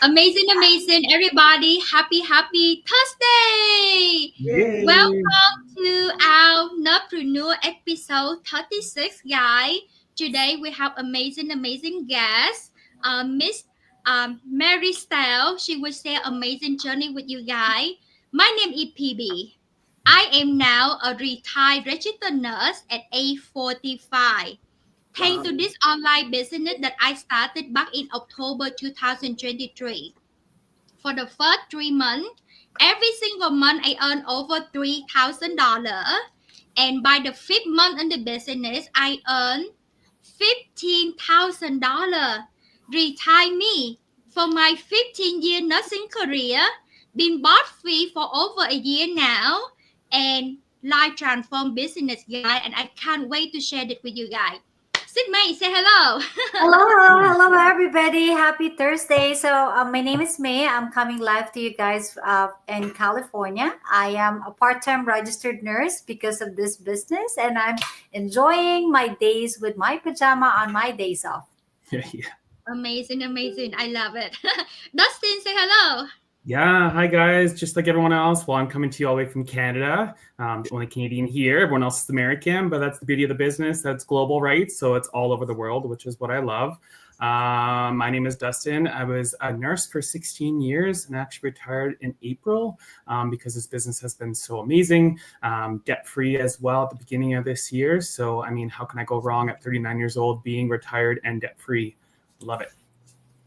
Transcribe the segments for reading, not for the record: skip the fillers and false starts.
Amazing, amazing, everybody. Happy Thursday. Yay! Welcome to our Nursepreneur episode 36, guys. Today we have amazing guest, Miss Maristelle. She will share amazing journey with you guys. My name is PB. I am now a retired registered nurse at age 45. Thanks to Wow. this online business that I started back in October 2023. For the first 3 months, every single month I earned over $3,000. And by the fifth month in the business, I earned $15,000. Retire me for my 15-year nursing career, been bought free for over a year now, and life transform business, guys. And I can't wait to share it with you guys. Sid May, say hello. Hello, hello, everybody. Happy Thursday. My name is May. I'm coming live to you guys in California. I am a part time registered nurse because of this business, and I'm enjoying my days with my pajama on my days off. Yeah. Amazing, amazing. I love it. Dustin, say hello. Yeah. Hi, guys. Just like everyone else, well, I'm coming to you all the way from Canada. The only Canadian here. Everyone else is American, but that's the beauty of the business. That's global, right? So it's all over the world, which is what I love. My name is Dustin. I was a nurse for 16 years and actually retired in April because this business has been so amazing. Debt-free as well at the beginning of this year. So, I mean, how can I go wrong at 39 years old being retired and debt-free? Love it.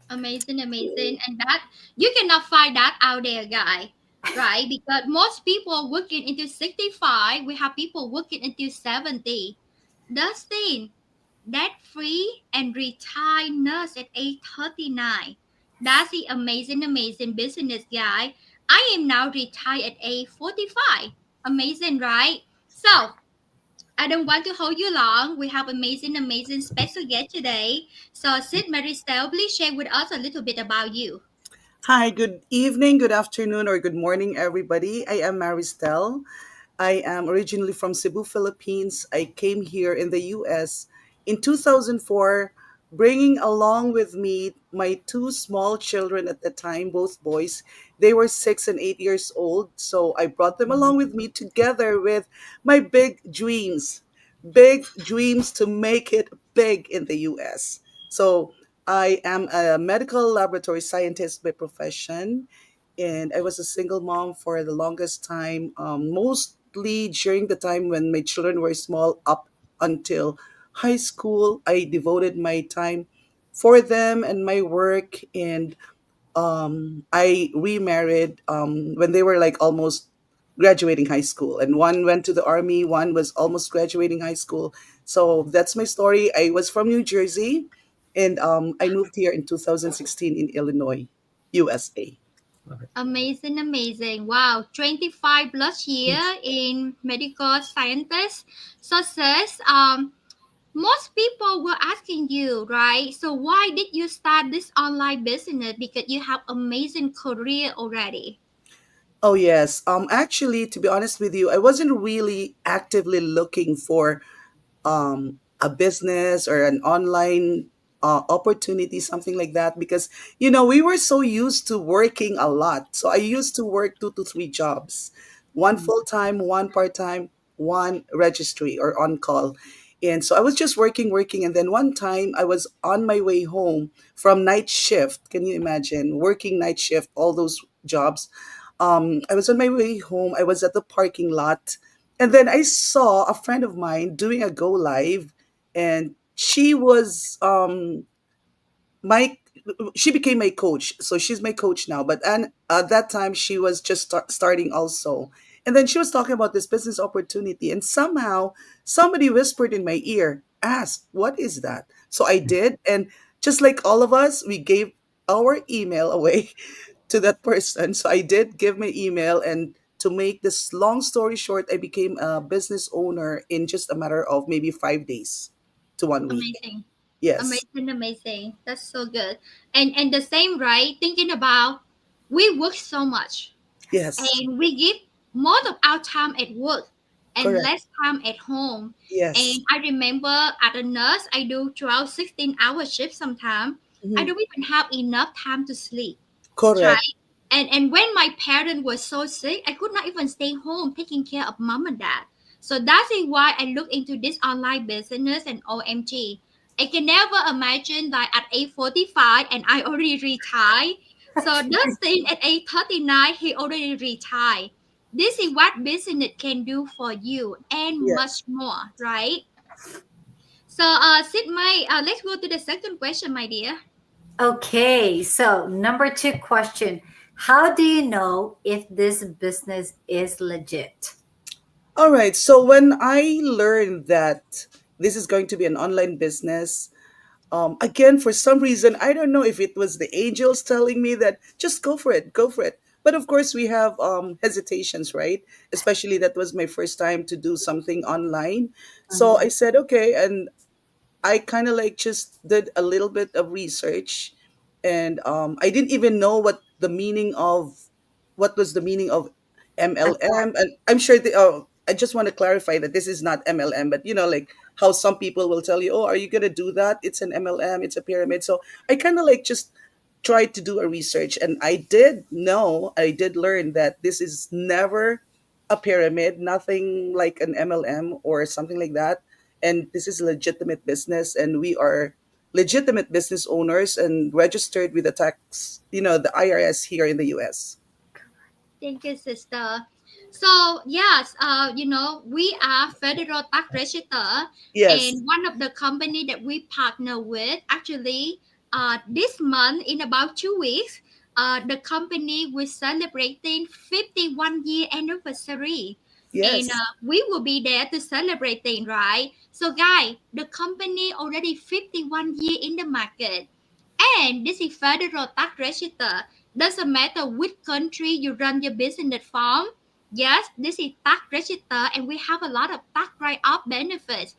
Amazing, amazing. And that you cannot find that out there, guy. Right? Because most people working until 65, we have people working until 70. Dustin, debt free and retired nurse at age 39. That's the amazing, amazing business guy. I am now retired at age 45. Amazing, right? So I don't want to hold you long. We have amazing special guest today. So, Sid Maristelle, please share with us a little bit about you. Hi, good evening, good afternoon, or good morning, everybody. I am Maristelle. I am originally from Cebu, Philippines. I came here in the US in 2004, bringing along with me my two small children at the time, both boys. They were 6 and 8 years old. So I brought them along with me together with my big dreams to make it big in the US. So I am a medical laboratory scientist by profession, and I was a single mom for the longest time, mostly during the time when my children were small up until high school. I devoted my time for them and my work, and I remarried when they were like almost graduating high school, and one went to the army, one was almost graduating high school. So that's my story. I was from New Jersey, and I moved here in 2016 in Illinois, USA. Love it. Amazing, amazing. Wow, 25 plus year Yes. in medical scientist success. Most people were asking you, right? So why did you start this online business? Because you have amazing career already. Oh yes. Actually, to be honest with you, I wasn't really actively looking for a business or an online opportunity, something like that, because we were so used to working a lot. So I used to work 2 to 3 jobs, one Mhm. full time, one part time, one registry or on call. And so I was just working, and then one time I was on my way home from night shift. Can you imagine working night shift, all those jobs? I was on my way home. I was at the parking lot, and then I saw a friend of mine doing a go live, and my she became my coach. So she's my coach now. But and at that time she was just starting also. And then she was talking about this business opportunity, and somehow somebody whispered in my ear, "Ask, what is that?" So I did, and just like all of us, we gave our email away to that person. So I did give my email, and to make this long story short, I became a business owner in just a matter of maybe 5 days to 1 week. Amazing. Yes. Amazing. That's so good. And the same, right? Thinking about we work so much Yes. and we give most of our time at work and Correct. less time at home. Yes. And I remember as a nurse, I do 12, 16-hour shifts sometimes. I Mhm. don't even have enough time to sleep. Correct. right? And when my parent was so sick, I could not even stay home taking care of mom and dad. So that's why I look into this online business, and OMG, I can never imagine that at age 45 and I already retired. So that's thing at age 39 he already retired. This is what business can do for you and Yes. much more, right? So Sid, let's go to the second question, my dear. Okay, so number two question. How do you know if this business is legit? All right. So when I learned that this is going to be an online business, again, for some reason, I don't know if it was the angels telling me that just go for it, go for it. But of course, we have hesitations, right? Especially that was my first time to do something online. So I Mhm. said, okay. And I kind of like just did a little bit of research, and I didn't even know what was the meaning of MLM. And I'm sure I just want to clarify that this is not MLM, but like how some people will tell you, "Oh, are you gonna do that? It's an MLM. It's a pyramid." So I kind of like just tried to do a research, and I did learn that this is never a pyramid, nothing like an MLM or something like that, and this is a legitimate business, and we are legitimate business owners and registered with the the IRS here in the US. Thank you, sister. So yes, we are federal tax register, Yes. and one of the company that we partner with actually, this month in about 2 weeks, the company will celebrating 51-year anniversary, and Yes. we will be there to celebrating, right? So, guy, the company already 51 year in the market, and this is federal tax register. Doesn't matter which country you run your business from. Yes, this is tax register, and we have a lot of tax write-off benefits.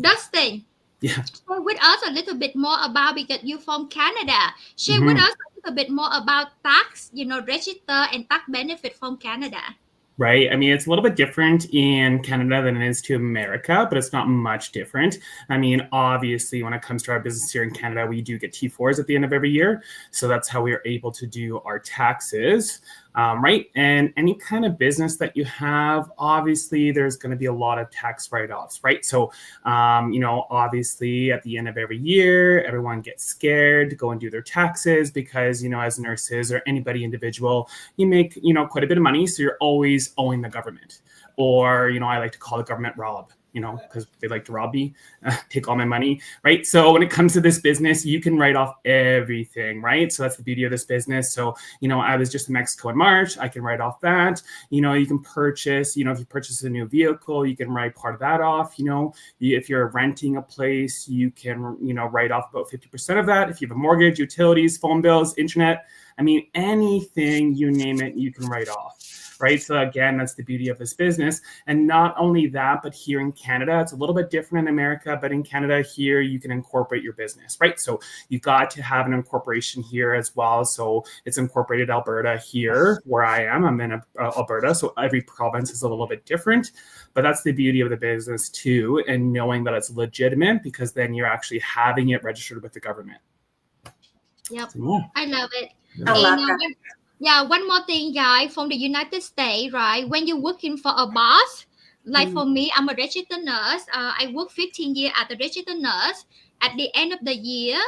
Dustin, Yeah. share with us a little bit more about, because you're from Canada. Share with Mhm. us a little bit more about tax, register and tax benefit from Canada. Right. I mean, it's a little bit different in Canada than it is to America, but it's not much different. I mean, obviously, when it comes to our business here in Canada, we do get T4s at the end of every year. So that's how we are able to do our taxes. Right. And any kind of business that you have, obviously, there's going to be a lot of tax write offs. Right. So, obviously, at the end of every year, everyone gets scared to go and do their taxes because, as nurses or anybody individual, you make quite a bit of money, so you're always owing the government. Or I like to call the government rob, because they like to rob me, take all my money, right? So when it comes to this business, you can write off everything, right? So that's the beauty of this business. So I was just in Mexico in March, I can write off that. You can purchase, if you purchase a new vehicle, you can write part of that off. If you're renting a place, you can write off about 50% of that. If you have a mortgage, utilities, phone bills, internet, I mean, anything, you name it, you can write off, right? So again, that's the beauty of this business. And not only that, but here in Canada, it's a little bit different in America, but in Canada here, you can incorporate your business, right? So you've got to have an incorporation here as well. So it's incorporated Alberta here, where I am. I'm in Alberta, so every province is a little bit different. But that's the beauty of the business too, and knowing that it's legitimate, because then you're actually having it registered with the government. Yep, So, yeah. I love it. I And love that. one more thing, guys, from the United States, right? When you're working for a boss, like Mhm. for me, I'm a registered nurse. I work 15 years as a registered nurse. At the end of the year,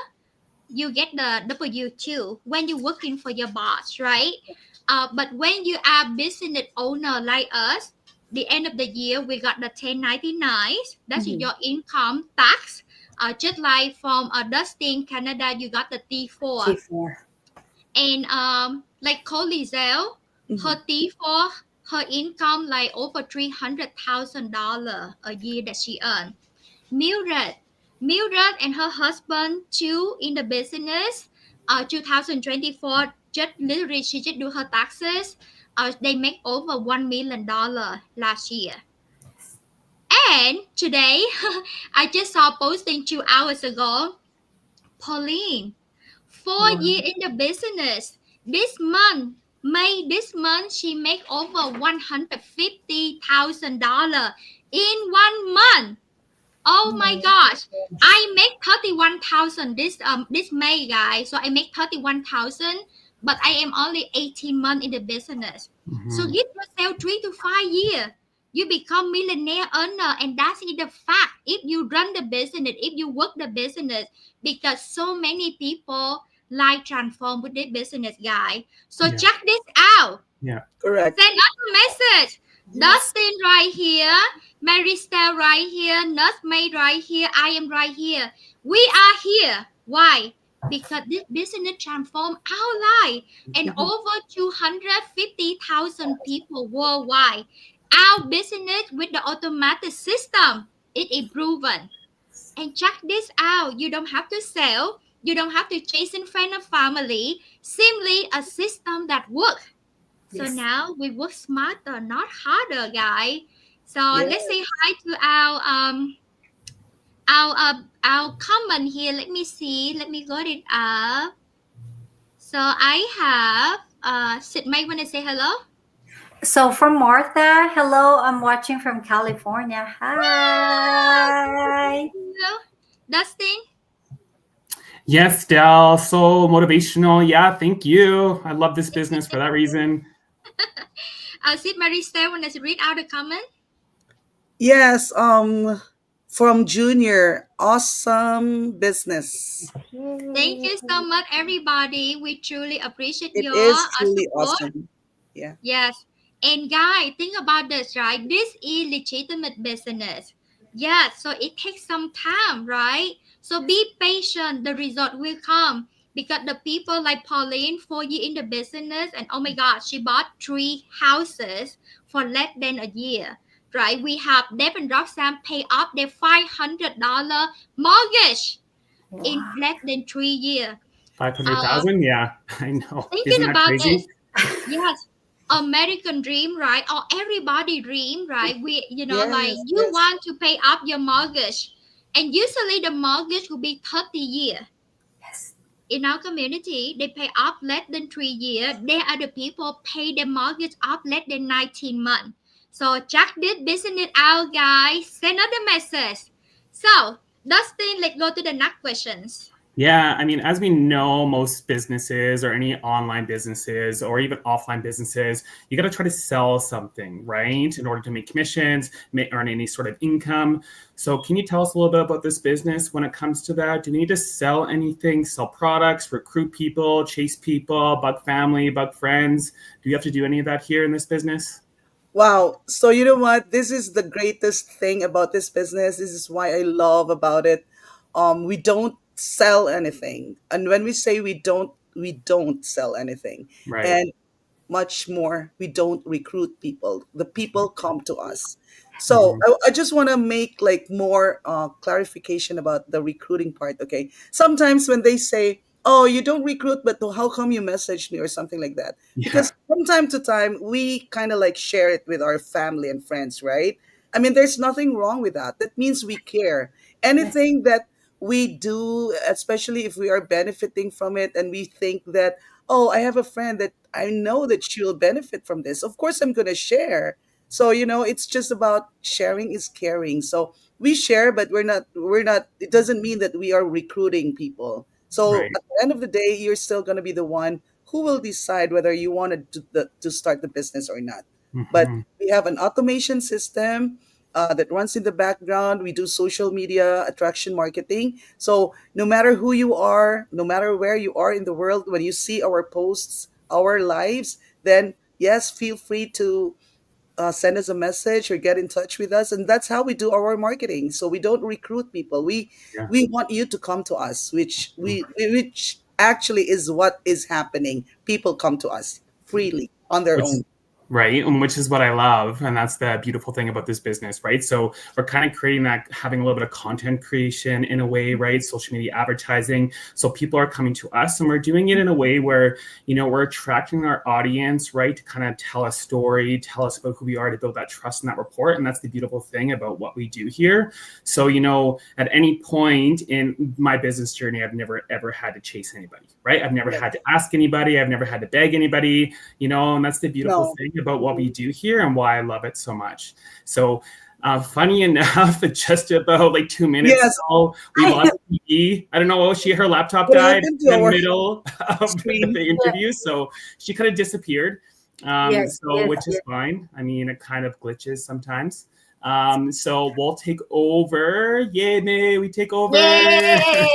you get the W-2 when you're working for your boss, right? But when you are business owner like us, the end of the year we got the 1099. That's Mhm. your income tax. Just like from Dustin, Canada, you got the T4. T4. And like Colizelle, her Mhm. T4, her income like over $300,000 a year that she earned. Mildred. Mildred and her husband too in the business. 2024, just literally she just do her taxes. They make over $1 million last year. And today, I just saw posting 2 hours ago. Pauline, 4 year Wow. in the business. This month, May this month, she make over $150,000 in 1 month. Oh my Oh gosh. my gosh. I make 31,000 this May, guys. So I make 31,000. but I am only 18 months in the business. So Mhm. give yourself 3 to 5 years. You become millionaire earner, and that's the fact. If you run the business, if you work the business, because so many people like transform with their business, guy. So Yeah. check this out. Yeah. Correct. Send us a message. Yes. Dustin right here, Maristelle right here, Nursemaid right here, I am right here. We are here. Why? Because this business transformed our life and Mhm. over 250,000 people worldwide. Our business with the automatic system, it is proven. And check this out. You don't have to sell. You don't have to chase in friend or family. Simply a system that works. So Yes. now we work smarter, not harder, guys. So Yeah. let's say hi to our comment here. Let me see. Let me got it up. So I have Sid May wanna say hello? So from Martha, hello, I'm watching from California. Hi. Hello. Dustin. Yes, Del. So motivational. Yeah, thank you. I love this business for that reason. Sid Maristelle wanna read out the comment? Yes. From Junior, awesome business. Thank you so much, everybody. We truly appreciate It your is truly support. awesome. Yeah. Yes. And guys, think about this, right? This is legitimate business. Yes, so it takes some time, right? So be patient, the result will come. Because the people like Pauline, 4 years in the business, and oh my God, she bought 3 houses for less than a year, right? We have Deb and Roxanne pay off their $500 mortgage in Wow. less than 3 years. Uh, 500,000? Yeah, I know. Thinking Isn't that about crazy? this, yes, American dream, right? Or everybody dream, right? We, like Yes. you Yes. want to pay up your mortgage, and usually the mortgage will be 30 years. Yes. In our community, they pay up less than 3 years. There are the people pay their mortgage up less than 19 months. So check this business out, guys. Send out the message. So Dustin, let's go to the next questions. Yeah, I mean, as we know, most businesses or any online businesses or even offline businesses, you got to try to sell something, right? In order to make commissions, earn any sort of income. So, can you tell us a little bit about this business when it comes to that? Do we need to sell anything, sell products, recruit people, chase people, bug family, bug friends? Do you have to do any of that here in this business? Wow. So you know what? This is the greatest thing about this business. This is why I love about it. We don't sell anything. And when we say we don't sell anything. Right. And much more, we don't recruit people. The people come to us. So Mhm. I just want to make like more clarification about the recruiting part. Okay. Sometimes when they say, oh, you don't recruit, but how come you message me or something like that? Yeah. Because from time to time, we kind of like share it with our family and friends, right? I mean, there's nothing wrong with that. That means we care. Yes. Anything that we do, especially if we are benefiting from it and we think that, oh, I have a friend that I know that she'll benefit from this. Of course, I'm going to share. So, it's just about sharing is caring. So we share, but it doesn't mean that we are recruiting people. So Right. at the end of the day, you're still going to be the one who will decide whether you wanted to start the business or not. But Mhm. we have an automation system that runs in the background. We do social media attraction marketing. So no matter who you are, no matter where you are in the world, when you see our posts, our lives, then yes, feel free to send us a message or get in touch with us, and that's how we do our marketing. So we don't recruit people. we Yeah. we want you to come to us, which actually is what is happening. People come to us freely on their Which own. right, and which is what I love, and that's the beautiful thing about this business, right? So we're kind of creating that, having a little bit of content creation in a way, right? Social media advertising, so people are coming to us, and we're doing it in a way where we're attracting our audience, right, to kind of tell a story, tell us about who we are, to build that trust and that rapport. And that's the beautiful thing about what we do here. So at any point in my business journey, I've never ever had to chase anybody, right? I've never Yeah. had to ask anybody, I've never had to beg anybody, and that's the beautiful No. thing about what we Mhm. do here and why I love it so much. So Funny enough, just about like 2 minutes Yes. ago, we lost TV. I don't know, her laptop What died happened in to the our middle of stream? the interview, so she kind of disappeared. Yes, So yes, which is yes. fine. I mean, it kind of glitches sometimes. So we'll take over. Yay, May, we take over. Yay!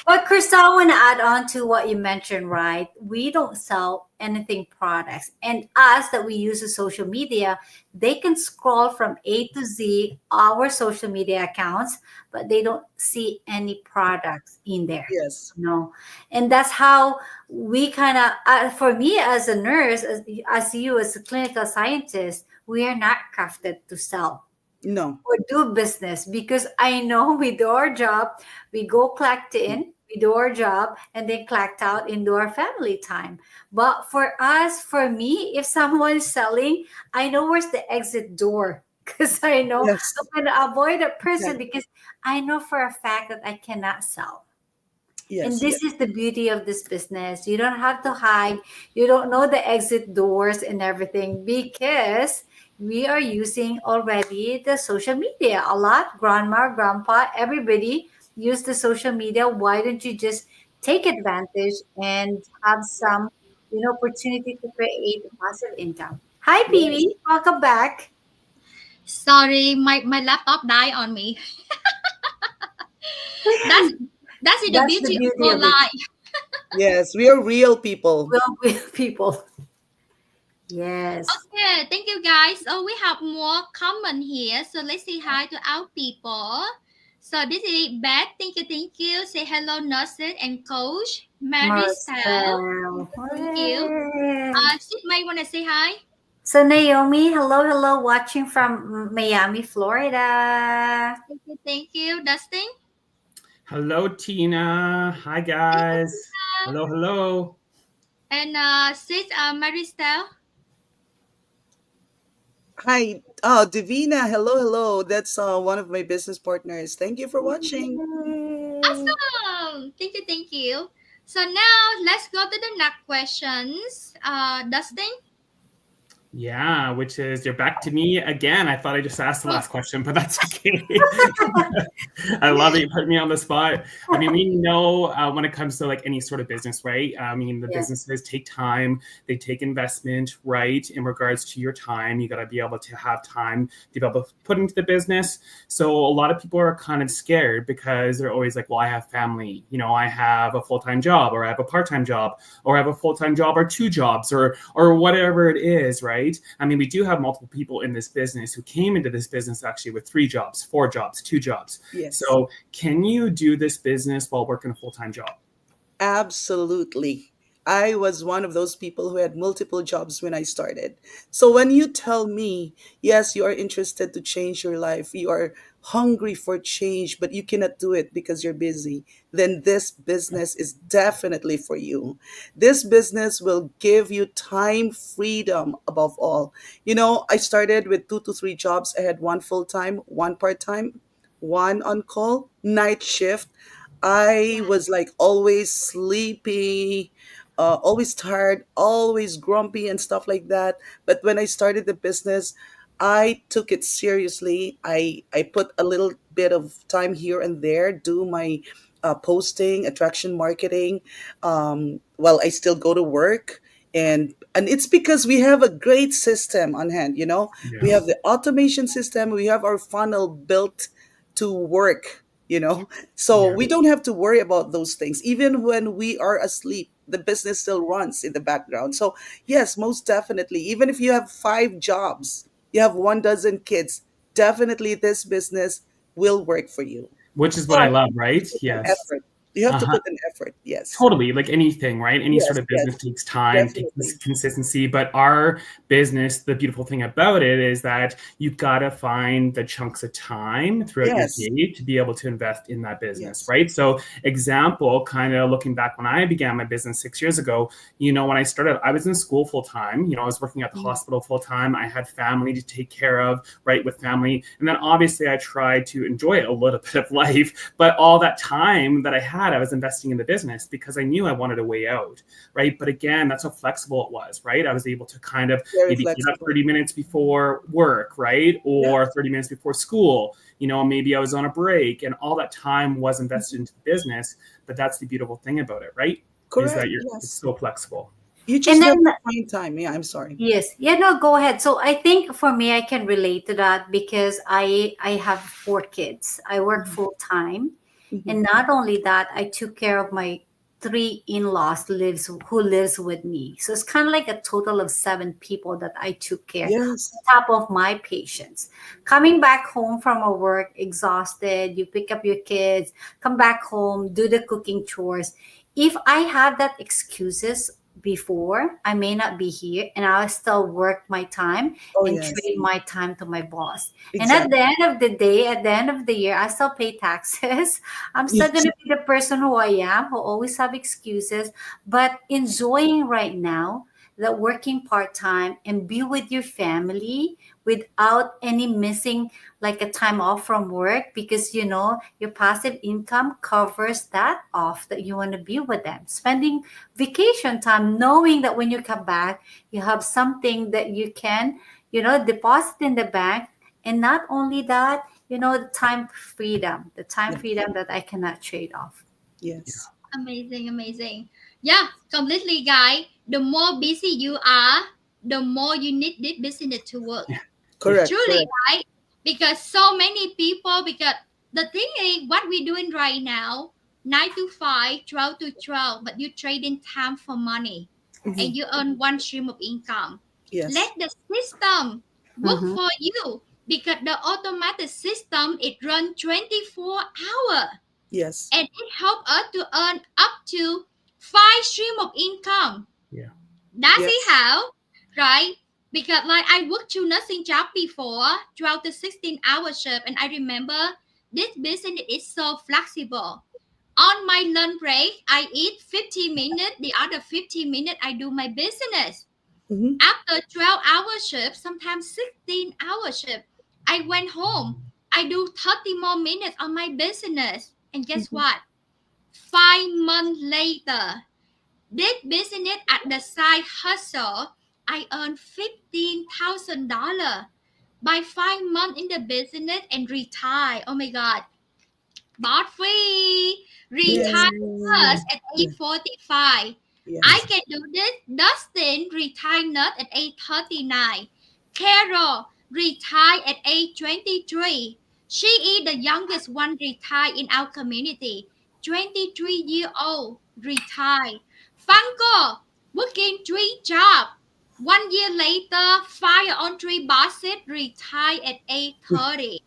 But Crystal, I want to add on to what you mentioned, right? We don't sell anything products. And us that we use the social media, they can scroll from A to Z our social media accounts, but they don't see any products in there. Yes. No. And that's how we kind of, for me as a nurse, as you as a clinical scientist, we are not crafted to sell No. or do business because I know we do our job, we go collect in, we do our job, and then collect out into our family time. But for us, for me, if someone's selling, I know where's the exit door because I know I'm Yes. going to avoid a person Yeah. because I know for a fact that I cannot sell. And Yes. this Yes. is the beauty of this business. You don't have to hide. You don't know the exit doors and everything because we are using already the social media a lot. Grandma, grandpa, everybody use the social media. Why don't you just take advantage and have some, opportunity to create a passive income? Hi, Yes. Pee. Welcome back. Sorry, my laptop died on me. That's that's the That's the beauty of beauty our of it. life. Yes. We are real people. Will people. Yes. Okay, thank you guys. Oh, we have more comment here. So let's say hi to our people. So this is Beth. Thank you. Say hello, nurses and coach Maristelle. Marcel. Thank you. Sid might want to say hi. So Naomi, hello, hello, watching from Miami, Florida. Thank you, Dustin. Hello, Tina. Hi, Thank you, guys. Tina. Hello, hello. And Sid, Maristelle. Hi. Oh, Divina. Hello. Hello. That's one of my business partners. Thank you for watching. Yay. Awesome. Thank you. So now let's go to the next questions. Dustin. Yeah, which is you're back to me again. I thought I just asked the last question, but that's okay. I love it. You put me on the spot. I mean, we know when it comes to like any sort of business, right? I mean, the Yes. businesses take time, they take investment, right? In regards to your time, you got to be able to have time to be able to put into the business. So a lot of people are kind of scared because they're always like, well, I have family, I have a full-time job, or I have a part-time job, or I have a full-time job or 2 jobs, or whatever it is, right? I mean, we do have multiple people in this business who came into this business actually with 3 jobs, 4 jobs, 2 jobs. Yes. So can you do this business while working a full-time job? Absolutely. I was one of those people who had multiple jobs when I started. So when you tell me, yes, you are interested to change your life, you are hungry for change, but you cannot do it because you're busy, then this business is definitely for you. This business will give you time freedom above all. I started with 2 to 3 jobs. I had one full time, one part time, one on call, night shift. I was like always sleepy, always tired, always grumpy, and stuff like that. But when I started the business, I took it seriously. I put a little bit of time here and there, do my posting, attraction marketing. While I still go to work. And it's because we have a great system on hand. We have Yes. the automation system, we have our funnel built to work. So Yeah. we don't have to worry about those things. Even when we are asleep, the business still runs in the background. So, yes, most definitely. Even if you have 5 jobs, you have 1 dozen kids, definitely this business will work for you. Which is what I But love, right? put an Yes. effort. You have to Uh-huh. put an effort. Yes. Totally, like anything, right? Any sort Yes. of business Yes. takes time, takes Definitely. consistency. But our business, the beautiful thing about it is that you've got to find the chunks of time throughout your Yes. day to be able to invest in that business, Yes. right? So, example, kind of looking back when I began my business 6 years ago, when I started, I was in school full time. I was working at the hospital full time. I had family to take care of, right, with family. And then obviously I tried to enjoy a little bit of life, but all that time that I had, that, I was investing in the business because I knew I wanted a way out, right? But again, that's how flexible it was, right? I was able to kind of Very maybe get up flexible. 30 minutes before work, right? Yeah. Or 30 minutes before school. Maybe I was on a break, and all that time was invested into the business. But that's the beautiful thing about it, right? Is that Correct. it's Yes. so flexible. You And just then have to find time. Yeah, I'm sorry. yes, yeah, no, go ahead. So I think for me, I can relate to that because I have 4 kids. I work Mhm. full time, Mhm. and not only that, I took care of my 3 in-laws who lives with me. So it's kind of like a total of 7 people that I took care on Yes. top of my patients. Coming back home from a work exhausted, you pick up your kids, come back home, do the cooking chores. If I have that excuses before, I may not be here and I'll still work my time Oh, and yes. trade my time to my boss. And at the Exactly. end of the day, at the end of the year, I still pay taxes. I'm still Yes. going to be the person who I am, who always have excuses, but enjoying right now that working part time and be with your family without any missing like a time off from work because your passive income covers that off that you want to be with them spending vacation time knowing that when you come back you have something that you can deposit in the bank. And not only that, the time Yes. freedom that I cannot trade off. Yes. Amazing, amazing. Yeah, completely, guy. The more busy you are, the more you need this business to work. Yeah. Yeah. Correct. Truly, Correct. right? Because so many people, because the thing is, what we're doing right now, 9 to 5, 12 to 12, but you trade in time for money Hmm. and you earn one stream of income. Let Yes. the system work Mm-hmm. for you because the automatic system, it runs 24 hours Yes. and it helps us to earn up to 5 stream of income. Yeah. That's it Yes. how, right? Because like I worked two nursing job before, 12 to 16 hour shift, and I remember this business is so flexible. On my lunch break, I eat 15 minutes, the other 15 minutes I do my business. Hmm. After 12-hour shift, sometimes 16-hour shift, I went home. I do 30 more minutes on my business. And guess Hmm. what? 5 months later, this business at the side hustle, I earned $15,000 by 5 months in the business and retire. Oh my God. Bought free. Yes. Retire us Mm. at Yeah. 8:45. I Yes. can do this. Dustin retired not at 8:39. Carol retired at 8:23. She is the youngest one retired in our community. 23-year-old retired. Funko working 3 jobs. 1 year later, fire on 3 buses, retired at 8:30.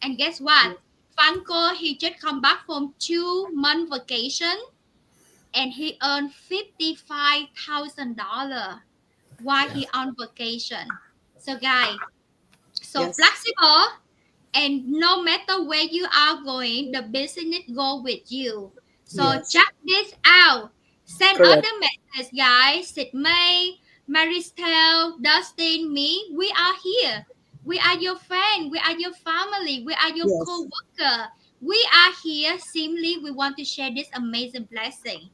And guess what? Funko, he just come back from 2 month vacation and he earned $55,000 while Yeah. he on vacation. So guys, so Yes. flexible, and no matter where you are going, the business go with you. So Yes. check this out. Send Correct. other messages, guys. Sid May, Maristelle, Dustin, me. We are here. We are your friend. We are your family. We are your Yes. co-worker. We are here. Simply, we want to share this amazing blessing.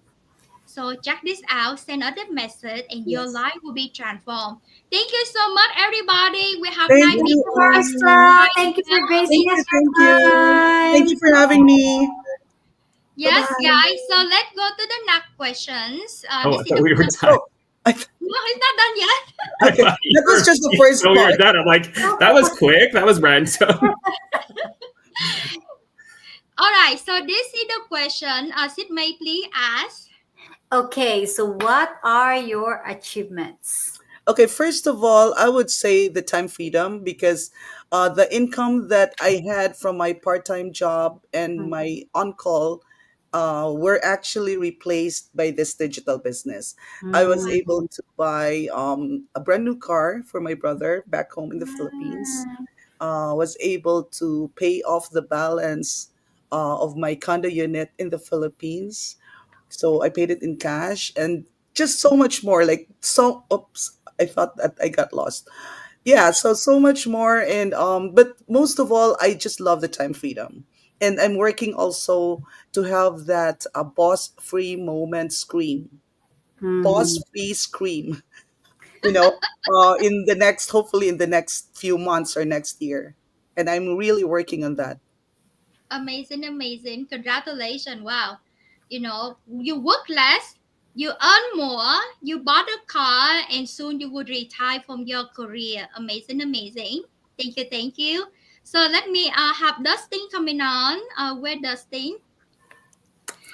So check this out, send other message, and your Yes. life will be transformed. Thank you so much, everybody. We have Thank 9 Thank you, you, people Anne. Marcel. right Thank you for now. gracing Thank us you. your Thank you. Thank you time. for having me. Bye Yes, bye. guys. So let's go to the next questions. Oh, This I is thought the we were first. done. Oh, I th- No, it's not done yet. I okay. thought That was just the first we were part. done. I'm like, that was quick. That was random. All right. So this is the question. Sid May please ask. Okay, so what are your achievements? Okay, first of all, I would say the time freedom because the income that I had from my part time job and Mm. my on call were actually replaced by this digital business. I was Mm. able to buy a brand new car for my brother back home in the Philippines. Mm. Was able to pay off the balance of my condo unit in the Philippines. So I paid it in cash and just so much more. Like so, oops, I thought that I got lost. Yeah, so much more, and but most of all, I just love the time freedom And I'm working also to have that boss free moment scream, boss Mhm. free scream, in the next, hopefully in the next few months or next year. And I'm really working on that. Amazing, amazing. Congratulations. Wow. You work less, you earn more, you bought a car, and soon you would retire from your career. Amazing, amazing. Thank you, thank you. So let me have Dustin coming on. Where Dustin?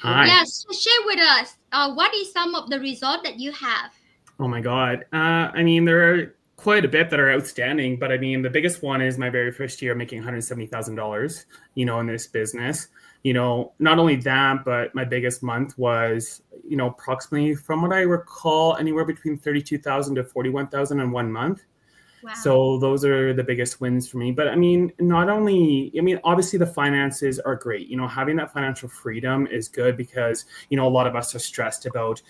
Hi. Yes, share with us. What is some of the result that you have? Oh my God. I mean, there are quite a bit that are outstanding, but I mean, the biggest one is my very first year making $170,000, in this business. Not only that, but my biggest month was, approximately, from what I recall, anywhere between 32,000 to 41,000 in 1 month. Wow. So those are the biggest wins for me. But I mean, not only, I mean, obviously the finances are great. Having that financial freedom is good because, a lot of us are stressed about,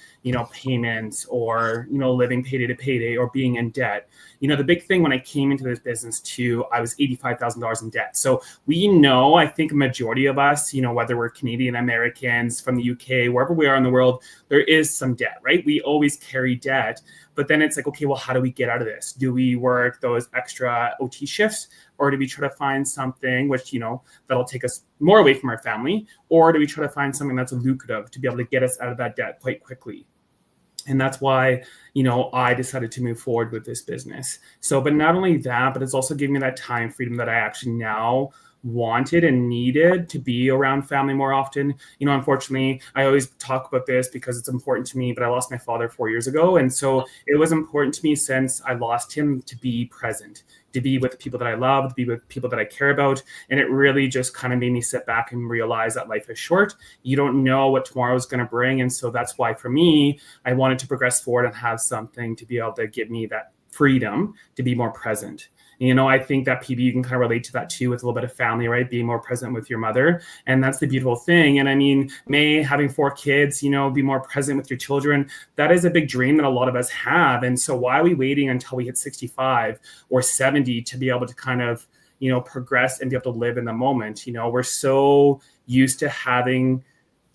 payments or, living payday to payday or being in debt. The big thing when I came into this business too, I was $85,000 in debt. So we know, I think a majority of us, whether we're Canadian Americans from the UK, wherever we are in the world, there is some debt, right? We always carry debt. But then it's like, okay, well, how do we get out of this? Do we work those extra OT shifts, or do we try to find something which, that'll take us more away from our family? Or do we try to find something that's lucrative to be able to get us out of that debt quite quickly? And that's why, I decided to move forward with this business. So, but not only that, but it's also giving me that time freedom that I actually now wanted and needed to be around family more often. Unfortunately, I always talk about this because it's important to me, but I lost my father 4 years ago. And so it was important to me since I lost him to be present, to be with the people that I love, to be with people that I care about. And it really just kind of made me sit back and realize that life is short. You don't know what tomorrow is going to bring. And so that's why for me, I wanted to progress forward and have something to be able to give me that freedom to be more present. I think that PB, you can kind of relate to that too with a little bit of family, right? Being more present with your mother. And that's the beautiful thing. And I mean, May, having 4 kids, be more present with your children. That is a big dream that a lot of us have. And so why are we waiting until we hit 65 or 70 to be able to kind of, progress and be able to live in the moment? We're so used to having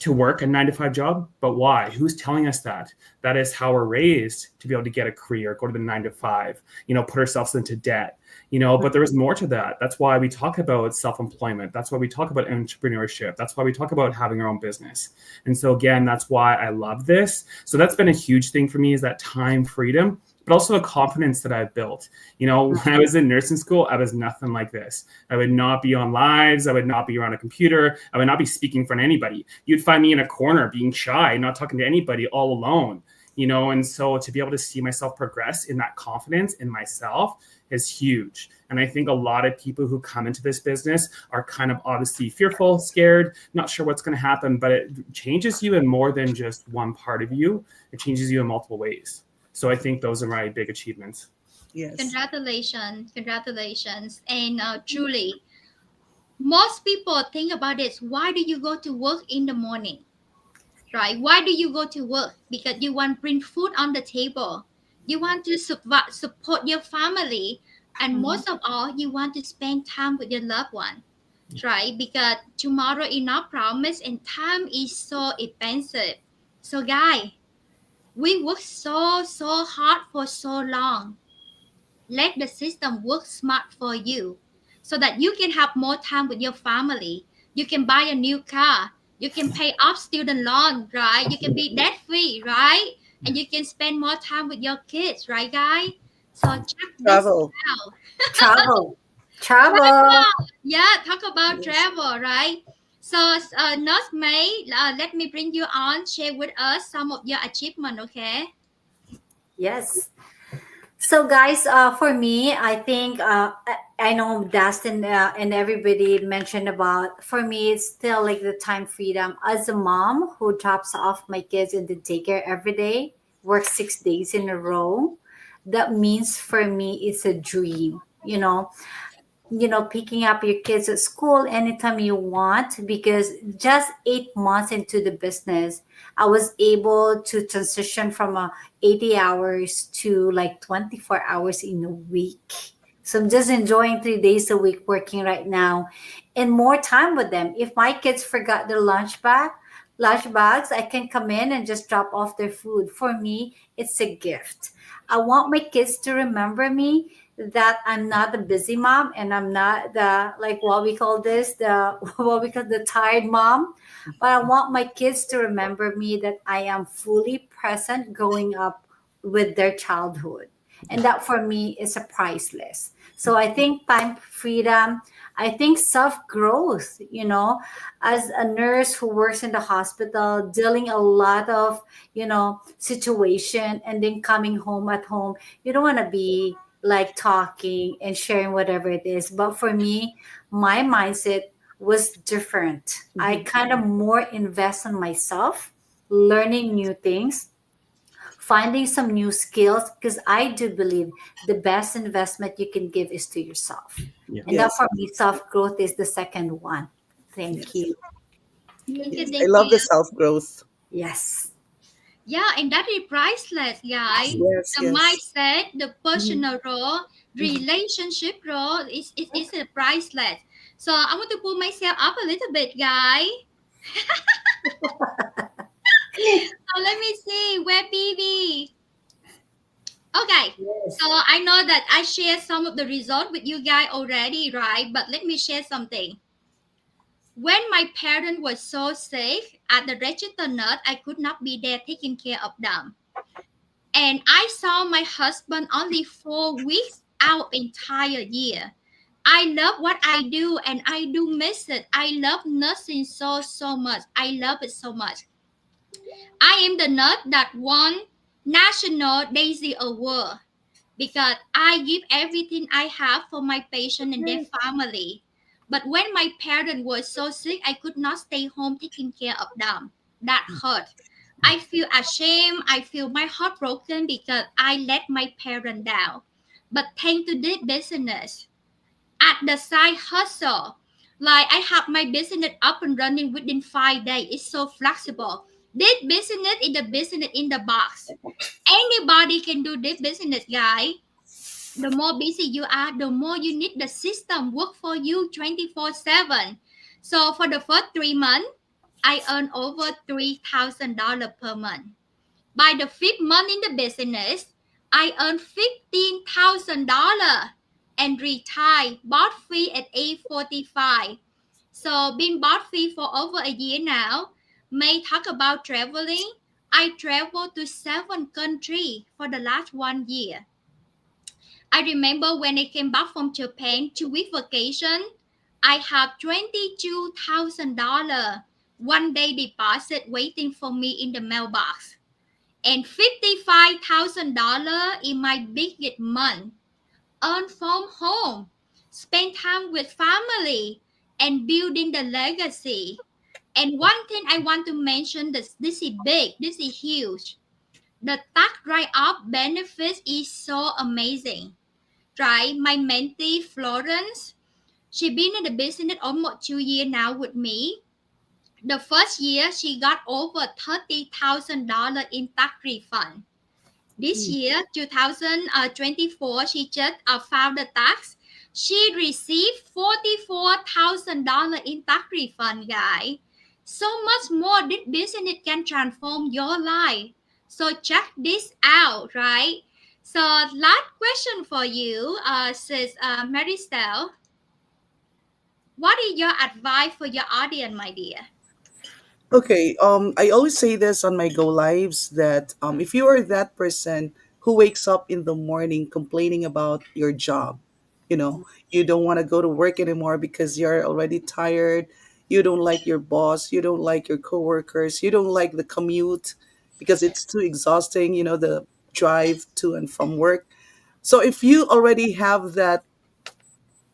to work a 9 to 5 job, but why? Who's telling us that? That is how we're raised to be able to get a career, go to the 9 to 5, put ourselves into debt, but there is more to that. That's why we talk about self-employment. That's why we talk about entrepreneurship. That's why we talk about having our own business. And so again, that's why I love this. So that's been a huge thing for me, is that time freedom, but also the confidence that I've built. When I was in nursing school, I was nothing like this. I would not be on lives. I would not be around a computer. I would not be speaking in front of anybody. You'd find me in a corner being shy, not talking to anybody, all alone. And so to be able to see myself progress in that confidence in myself is huge. And I think a lot of people who come into this business are kind of obviously fearful, scared, not sure what's going to happen, but it changes you in more than just one part of you. It changes you in multiple ways. So I think those are my big achievements. Yes. Congratulations, congratulations. And truly, most people think about this. Why do you go to work in the morning? Right? Why do you go to work? Because you want to bring food on the table. You want to support your family. And Mhm. most of all, you want to spend time with your loved one. Right? Because tomorrow is not promised and time is so expensive. So, guys, we work so hard for so long. Let the system work smart for you so that you can have more time with your family. You can buy a new car. You can pay off student loan, right? You can be debt free, right? And you can spend more time with your kids, right, guys? So check this Travel. out. Travel. Travel. Travel. Yeah, talk about Yes. travel, right? So, Nurse May, let me bring you on. Share with us some of your achievement, okay? Yes. So, guys, for me, I think I know Dustin and everybody mentioned about. For me, it's still like the time freedom as a mom who drops off my kids in the daycare every day, works 6 days in a row. That means for me, it's a dream. Picking up your kids at school anytime you want, because just 8 months into the business, I was able to transition from 80 hours to like 24 hours in a week. So I'm just enjoying 3 days a week working right now. and more time with them. If my kids forgot their lunch bags, I can come in and just drop off their food. For me, it's a gift. I want my kids to remember me, that I'm not the busy mom, and I'm not the, like, what we call this, the what we call the tired mom. But I want my kids to remember me, that I am fully present growing up with their childhood. And that for me is a priceless. So I think time freedom, I think self growth, as a nurse who works in the hospital, dealing a lot of, situation, and then coming home at home, you don't want to be like talking and sharing whatever it is. But for me, my mindset was different. I Mhm. kind of more invest in myself, learning new things, finding some new skills, because I do believe the best investment you can give is to yourself. Yeah. And that Yes, for me, self growth is the second one. Thank yes, you. Thank you, yes. I thank love you. the self growth. Yes. Yeah, and that is priceless, guys. Yes, The yes. mindset, the Mhm, personal growth, mhm. relationship growth is a priceless. So I want to pull myself up a little bit, guys. So let me see where BB. Okay. So Yes. I know that I shared some of the result with you guys already, right? But let me share something. When my parents were so sick at the register nurse, I could not be there taking care of them. And I saw my husband only 4 weeks out entire year. I love what I do and I do miss it. I love nursing so much. I love it so much. I am the nurse that won National Daisy Award because I give everything I have for my patient and their family. But when my parents were so sick, I could not stay home taking care of them. That hurt. I feel ashamed. I feel my heart broken because I let my parents down. But thanks to this business, at the side hustle, like I have my business up and running within 5 days. It's so flexible. This business is the business in the box. Anybody can do this business, guy. The more busy you are, the more you need the system work for you 24/7. So for the first 3 months, I earned over $3,000 per month. By the fifth month in the business, I earned $15,000 and retired, bought free at age 45. So been bought free for over a year now. May talk about traveling. I traveled to 7 countries for the last 1 year. I remember when I came back from Japan 2 week vacation, I have $22,000 one-day deposit waiting for me in the mailbox and $55,000 in my biggest month earned from home. Spend time with family and building the legacy. And one thing I want to mention, this is big, this is huge. The tax write-off benefits is so amazing. Right? My mentee Florence, she been in the business almost 2 years now with me. The first year she got over $30,000 in tax refund. This year, 2024, she just filed the tax. She received $44,000 in tax refund, guys. So much more. This business can transform your life. So check this out, right? So last question for you, says Maristelle. What is your advice for your audience, my dear? Okay, I always say this on my go lives that if you are that person who wakes up in the morning complaining about your job, you don't want to go to work anymore because you're already tired, you don't like your boss, you don't like your coworkers, you don't like the commute because it's too exhausting, the drive to and from work. So if you already have that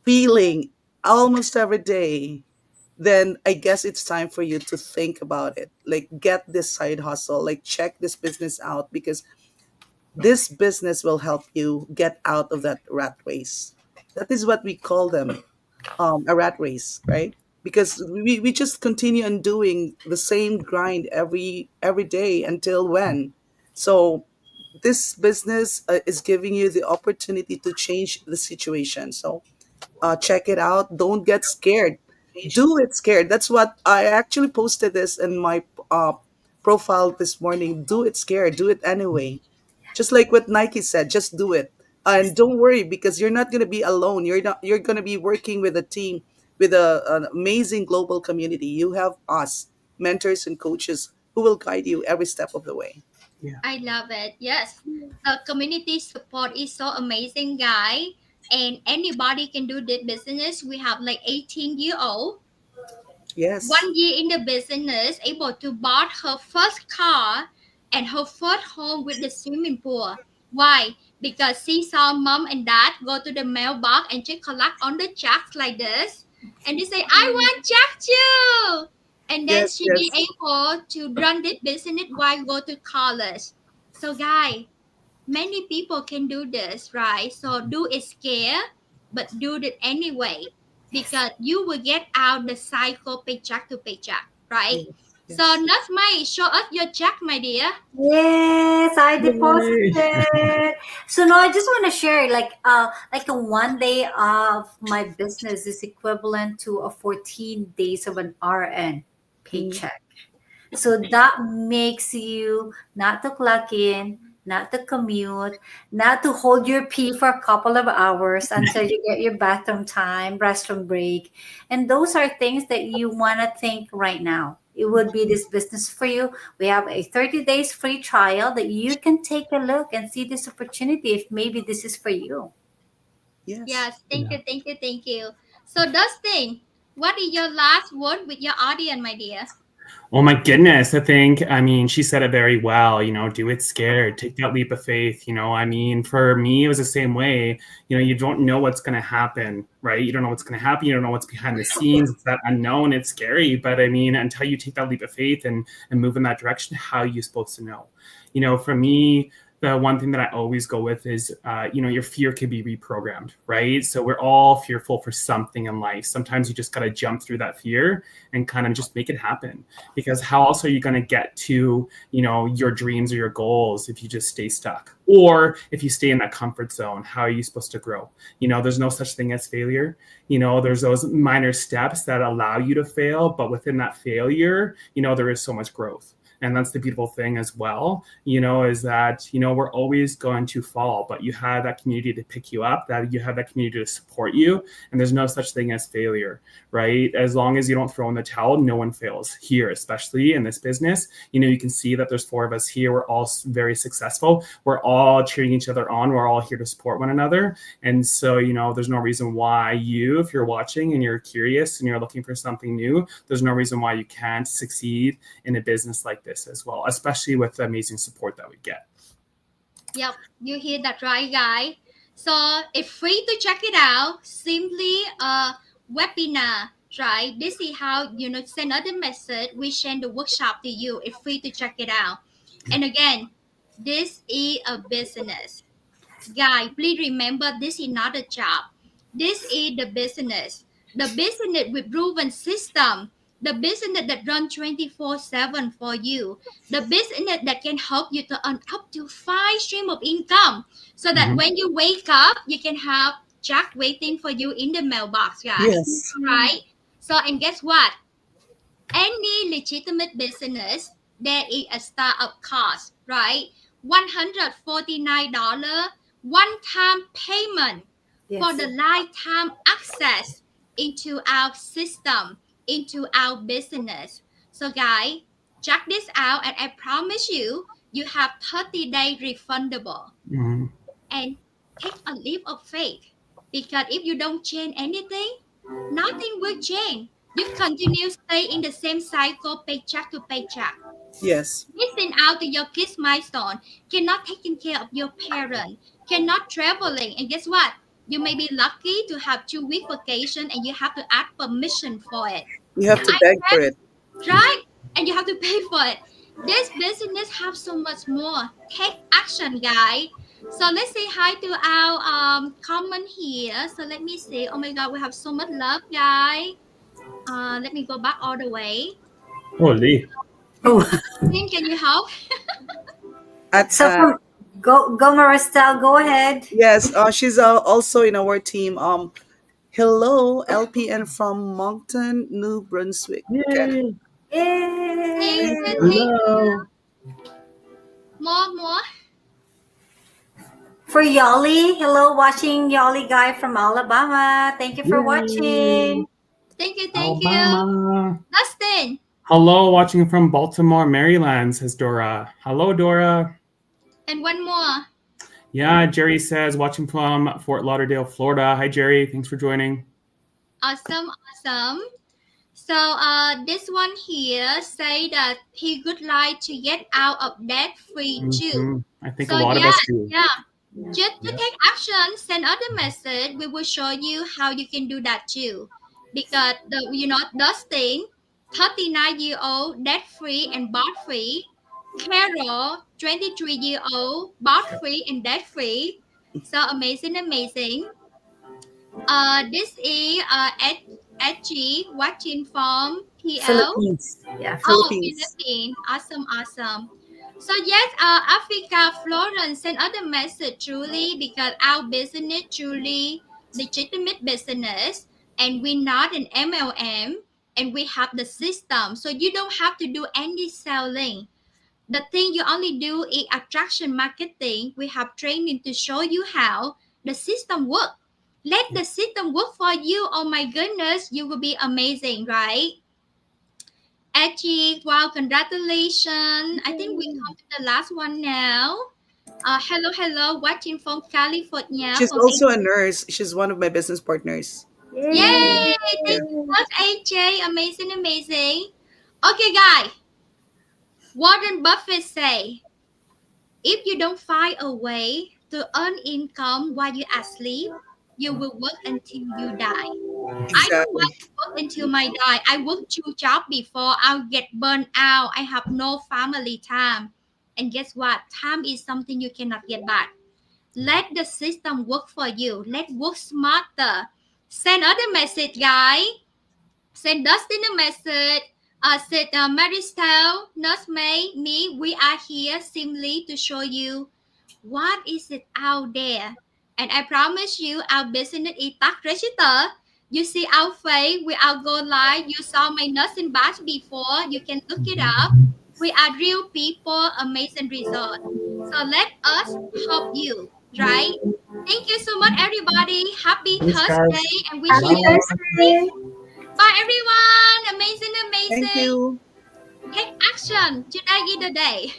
feeling almost every day, then I guess it's time for you to think about it. Like, get this side hustle, like, check this business out because this business will help you get out of that rat race. That is what we call them, a rat race, right? Because we just continue on doing the same grind every day until when? So this business is giving you the opportunity to change the situation. So check it out. Don't get scared. Do it scared. That's what I actually posted this in my uh, profile this morning. Do it scared. Do it anyway. Just like what Nike said, just do it. And don't worry because you're not going to be alone. You're going to be working with a team with an amazing global community. You have us, mentors and coaches who will guide you every step of the way. Yeah. I love it. Yes. The community support is so amazing, guy. And anybody can do this business. We have like 18-year-old, Yes. 1 year in the business, able to bought her first car and her first home with the swimming pool. Why? Because she saw mom and dad go to the mailbox and just collect on the checks like this. And they say, I want check too. And then Yes, she be yes. able to run this business while go to college. So guy, many people can do this, right? So do it scare, but do it anyway because you will get out the cycle paycheck to paycheck, right? Yes. So Yes. not my show us your check, my dear. Yes, I Yay. deposited. So now I just want to share like a 1 day of my business is equivalent to a 14 days of an RN Mm. paycheck. So that makes you not to clock in, not to commute, not to hold your pee for a couple of hours until you get your bathroom time, restroom break. And those are things that you want to think right now. It would be this business for you. We have a 30 days free trial that you can take a look and see this opportunity if maybe this is for you. Yes. Yes, thank Yeah. you, thank you, thank you. So Dustin, what is your last word with your audience, my dear? Oh my goodness. I mean, she said it very well, do it scared, take that leap of faith. I mean, for me, it was the same way. You don't know what's going to happen, right? You don't know what's going to happen. You don't know what's behind the scenes. It's that unknown. It's scary. But I mean, until you take that leap of faith and move in that direction, how are you supposed to know? For me, the one thing that I always go with is, your fear can be reprogrammed, right? So we're all fearful for something in life. Sometimes you just got to jump through that fear and kind of just make it happen. Because how else are you going to get to, your dreams or your goals if you just stay stuck? Or if you stay in that comfort zone, how are you supposed to grow? There's no such thing as failure. There's those minor steps that allow you to fail, but within that failure, there is so much growth. And that's the beautiful thing as well, is that, we're always going to fall, but you have that community to pick you up, that you have that community to support you. And there's no such thing as failure, right? As long as you don't throw in the towel, no one fails here, especially in this business. You can see that there's 4 of us here. We're all very successful. We're all cheering each other on. We're all here to support one another. And so, there's no reason why if you're watching and you're curious and you're looking for something new, there's no reason why you can't succeed in a business like this as well, especially with the amazing support that we get. Yep, you hear that right, guy. So it's free to check it out. Simply a webinar, right? This is how send us a message. We send the workshop to you. It's free to check it out. And again, this is a business. Guy, please remember this is not a job. This is the business. The business with proven system. The business that run 24/7 for you. The business that can help you to earn up to 5 stream of income. So that Mhm. when you wake up, you can have check waiting for you in the mailbox, guy. Yes. Right? So and guess what? Any legitimate business, there is a startup cost, right? $149 one-time payment for Yes. the lifetime access into our system, into our business. So guys, check this out and I promise you, you have 30-day refundable Mhm. and take a leap of faith because if you don't change anything, nothing will change. You continue stay in the same cycle, paycheck to paycheck. Yes. Missing out to your kids' milestone, cannot taking care of your parent, cannot traveling, and guess what? You may be lucky to have 2 week vacation and you have to ask permission for it. You have And to beg for it. right? And you have to pay for it. This business have so much more. Take action, guy. So let's say hi to our comment here. So let me see. Oh my god, we have so much love, guy. Let me go back all the way. Holy. Oh, Tim, can you help? At so from go Maristelle, go ahead. Yes, she's also in our team. Hello, LPN from Moncton, New Brunswick, Canada. Yay! Thank Yay! you, thank you. Hello. More. For Yoli, hello, watching Yoli guy from Alabama. Thank you for Yay! watching. Thank you. Alabama. Dustin. Hello, watching from Baltimore, Maryland, says Dora. Hello, Dora. And one more. Yeah, Jerry says, watching from Fort Lauderdale, Florida. Hi, Jerry. Thanks for joining. Awesome, awesome. So this one here say that he would like to get out of debt free too. I think a So lot of yeah, us do. yeah. Just to Yep. take action, send other message. We will show you how you can do that too. Because Dustin, 39-year-old, debt free and bought free. Carol, 23-year-old, bought free and debt free. So amazing, amazing. This is Edgy watching from PL. Philippines. Yeah, Oh, Philippines. Philippines. Awesome, awesome. So yes, Africa, Florence send other message truly because our business truly legitimate business and we're not an MLM and we have the system. So you don't have to do any selling. The thing you only do is attraction marketing. We have training to show you how the system work. Let the system work for you. Oh my goodness, you will be amazing, right? Edgy, wow, congratulations. I think we come to the last one now. Hello, watching from California. She's also a nurse. She's one of my business partners. Yay! Thank Yeah. you so much, AJ. Amazing, amazing. Okay, guys. Warren Buffett say, if you don't find a way to earn income while you're asleep, you will work until you die. I don't Exactly. want to work until my die. I work two jobs before I'll get burned out. I have no family time. And guess what? Time is something you cannot get back. Let the system work for you. Let work smarter. Send other message, guy. Send Dustin a message. Said Maristelle, Nurse May, me, we are here simply to show you what is it out there. And I promise you, our business is tax register. You see our face, we are go live. You saw my nursing batch before. You can look it up. We are real people, amazing result. So let us help you, right? Thank you so much, everybody. Happy Thanks, Thursday, guys. and wishing Happy you Bye. Thursday. bye, everyone. Amazing, Thank amazing. you. Take action. Today is the day.